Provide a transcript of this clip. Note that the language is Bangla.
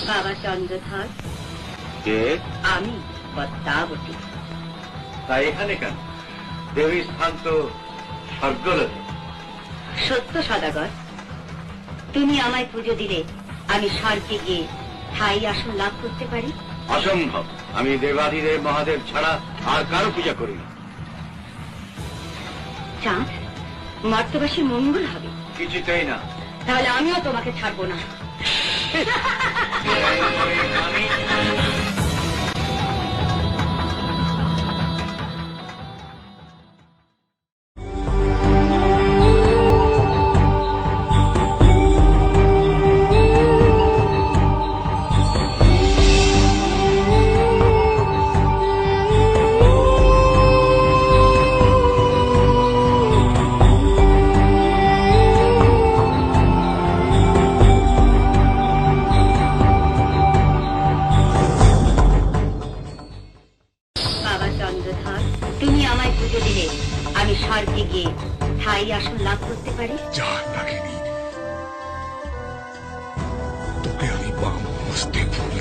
বাবা চন্দ্রধর, কে? আমি পদ্মাবতী। তাই এখানে কেন? দেবীর স্থান তো স্বর্গলোকে। সত্য সদাগর, তুমি আমায় পুজো দিলে আমি স্বর্গে গিয়ে ঠাই আসন লাভ করতে পারি। অসম্ভব। আমি দেবাদিদেব মহাদেব ছাড়া আর কারো পূজা করি না। চাঁদ, মর্তবাসীর মঙ্গল হবে। কিছুতেই না। তাহলে আমিও তোমাকে ছাড়বো না। বাবা চন্দ্রধর, তুমি আমায় পুজো দিলে আমি স্বর্গে গিয়ে ঠাই আসন লাভ করতে পারি। যা নাগিনী, তোকে আমি বাম হস্তে ফুল